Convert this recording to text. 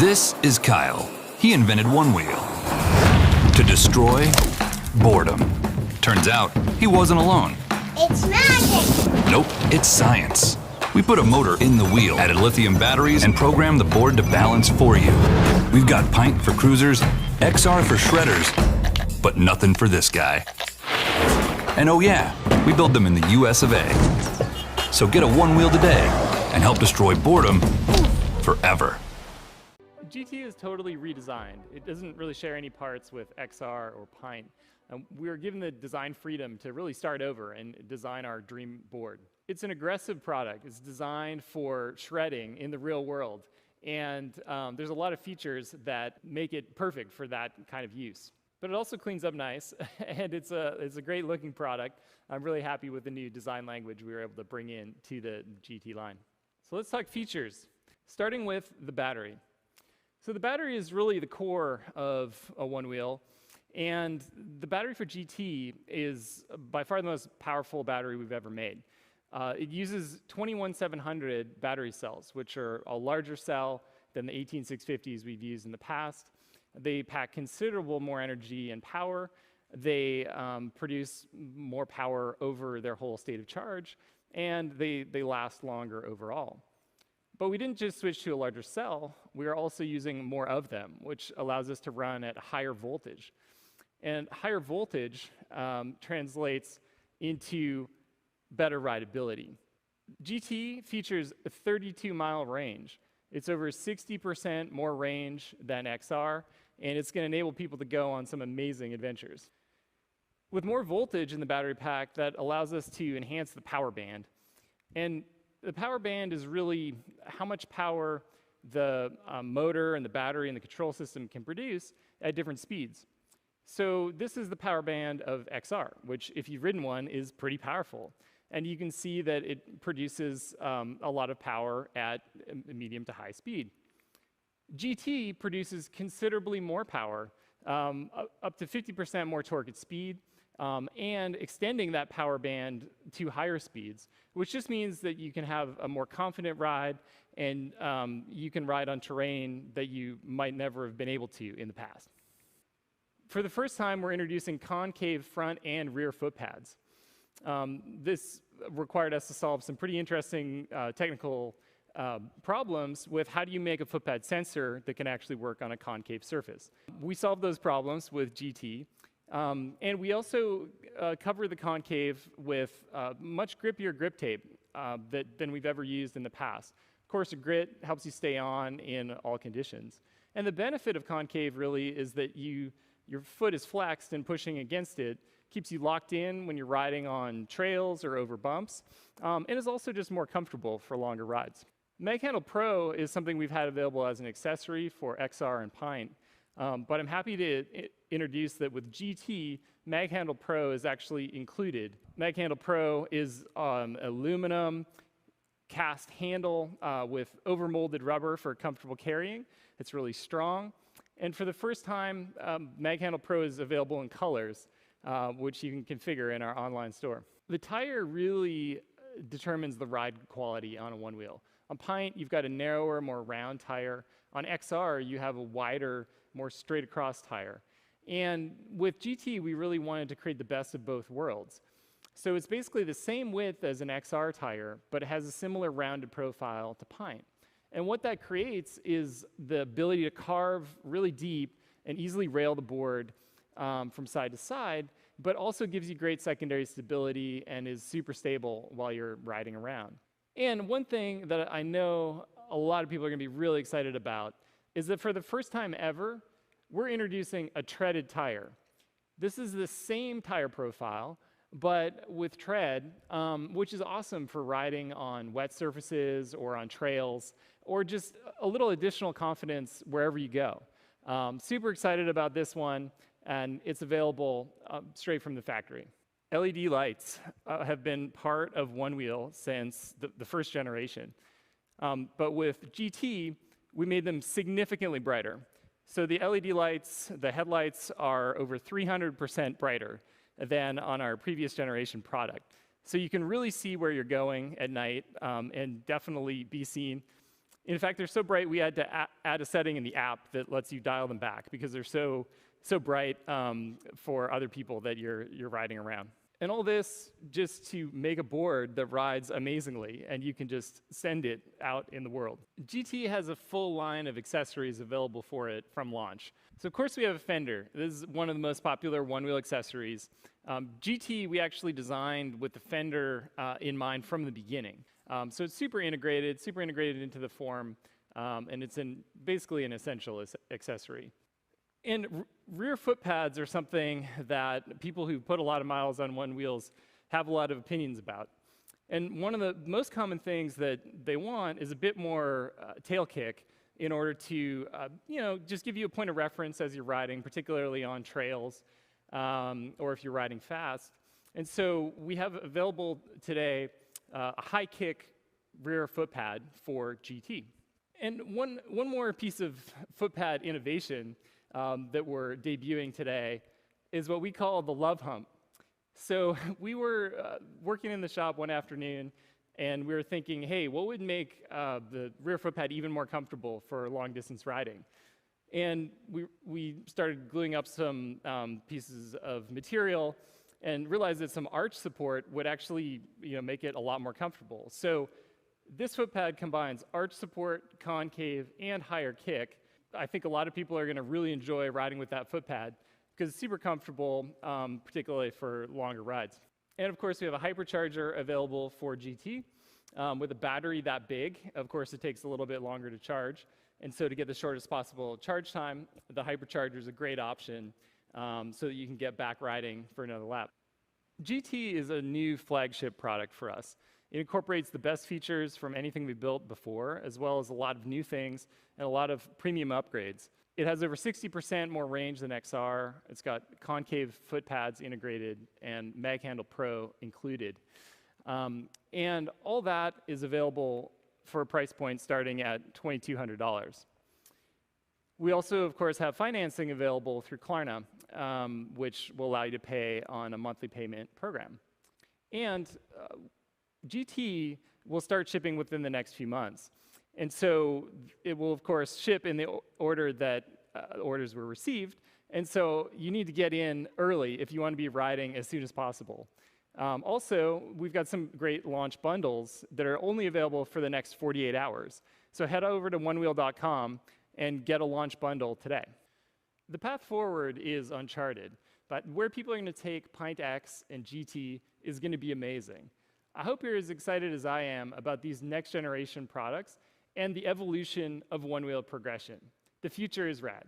This is Kyle. He invented Onewheel to destroy boredom. Turns out, he wasn't alone. It's magic! Nope, it's science. We put a motor in the wheel, added lithium batteries, and programmed the board to balance for you. We've got Pint for cruisers, XR for shredders, but nothing for this guy. And oh yeah, we build them in the US of A. So get a Onewheel today and help destroy boredom forever. GT is totally redesigned. It doesn't really share any parts with XR or Pint. We were given the design freedom to really start over and design our dream board. It's an aggressive product. It's designed for shredding in the real world. And there's a lot of features that make it perfect for that kind of use. But it also cleans up nice, and it's a great looking product. I'm really happy with the new design language we were able to bring in to the GT line. So let's talk features, starting with the battery. So the battery is really the core of a Onewheel, and the battery for GT is by far the most powerful battery we've ever made. It uses 21700 battery cells, which are a larger cell than the 18650s we've used in the past. They pack considerable more energy and power. They produce more power over their whole state of charge, and they last longer overall. But we didn't just switch to a larger cell, we are also using more of them, which allows us to run at higher voltage. And higher voltage translates into better rideability. GT features a 32-mile range. It's over 60% more range than XR, and it's going to enable people to go on some amazing adventures. With more voltage in the battery pack, that allows us to enhance the power band. And the power band is really how much power the motor and the battery and the control system can produce at different speeds. So this is the power band of XR, which if you've ridden one is pretty powerful. And you can see that it produces a lot of power at medium to high speed. GT produces considerably more power, up to 50% more torque at speed, and extending that power band to higher speeds, which just means that you can have a more confident ride, and you can ride on terrain that you might never have been able to in the past. For the first time, we're introducing concave front and rear foot pads. This required us to solve some pretty interesting technical problems with how do you make a footpad sensor that can actually work on a concave surface. We solved those problems with GT, and we also cover the concave with much grippier grip tape than we've ever used in the past. Of course, a grit helps you stay on in all conditions. And the benefit of concave really is that your foot is flexed and pushing against it keeps you locked in when you're riding on trails or over bumps, and is also just more comfortable for longer rides. MagHandle Pro is something we've had available as an accessory for XR and Pint, but I'm happy to introduce that with GT, MagHandle Pro is actually included. MagHandle Pro is aluminum cast handle with overmolded rubber for comfortable carrying. It's really strong. And for the first time, MagHandle Pro is available in colors, which you can configure in our online store. The tire really determines the ride quality on a Onewheel. On Pint, you've got a narrower, more round tire. On XR, you have a wider, more straight across tire. And with GT, we really wanted to create the best of both worlds. So it's basically the same width as an XR tire, but it has a similar rounded profile to Pint. And what that creates is the ability to carve really deep and easily rail the board from side to side, but also gives you great secondary stability and is super stable while you're riding around. And one thing that I know a lot of people are going to be really excited about is that for the first time ever, we're introducing a treaded tire. This is the same tire profile, but with tread, which is awesome for riding on wet surfaces or on trails, or just a little additional confidence wherever you go. Super excited about this one, and it's available straight from the factory. LED lights have been part of Onewheel since the first generation. But with GT, we made them significantly brighter. So the LED lights, the headlights are over 300% brighter than on our previous generation product. So you can really see where you're going at night and definitely be seen In fact, they're so bright we had to add a setting in the app that lets you dial them back because they're so bright for other people that you're riding around. And all this just to make a board that rides amazingly, and you can just send it out in the world. GT has a full line of accessories available for it from launch. So of course we have a fender. This is one of the most popular one-wheel accessories. GT we actually designed with the fender in mind from the beginning. So it's super integrated into the form, and it's basically an essential accessory. And rear foot pads are something that people who put a lot of miles on one wheels have a lot of opinions about. And one of the most common things that they want is a bit more tail kick in order to, just give you a point of reference as you're riding, particularly on trails or if you're riding fast. And so we have available today a high kick rear foot pad for GT. And one more piece of foot pad innovation that we're debuting today is what we call the love hump. So we were working in the shop one afternoon, and we were thinking, hey, what would make the rear foot pad even more comfortable for long distance riding? And we started gluing up some pieces of material and realized that some arch support would actually make it a lot more comfortable. So this foot pad combines arch support, concave, and higher kick. I think a lot of people are going to really enjoy riding with that foot pad because it's super comfortable, particularly for longer rides. And of course, we have a hypercharger available for GT with a battery that big. Of course, it takes a little bit longer to charge. And so to get the shortest possible charge time, the hypercharger is a great option so that you can get back riding for another lap. GT is a new flagship product for us. It incorporates the best features from anything we built before, as well as a lot of new things and a lot of premium upgrades. It has over 60% more range than XR. It's got concave foot pads integrated and Mag Handle Pro included. And all that is available for a price point starting at $2,200. We also, of course, have financing available through Klarna, which will allow you to pay on a monthly payment program. And GT will start shipping within the next few months. And so it will, of course, ship in the order that orders were received. And so you need to get in early if you want to be riding as soon as possible. Also, we've got some great launch bundles that are only available for the next 48 hours. So head over to onewheel.com and get a launch bundle today. The path forward is uncharted, but where people are going to take Pint X and GT is going to be amazing. I hope you're as excited as I am about these next generation products and the evolution of one-wheel progression. The future is rad.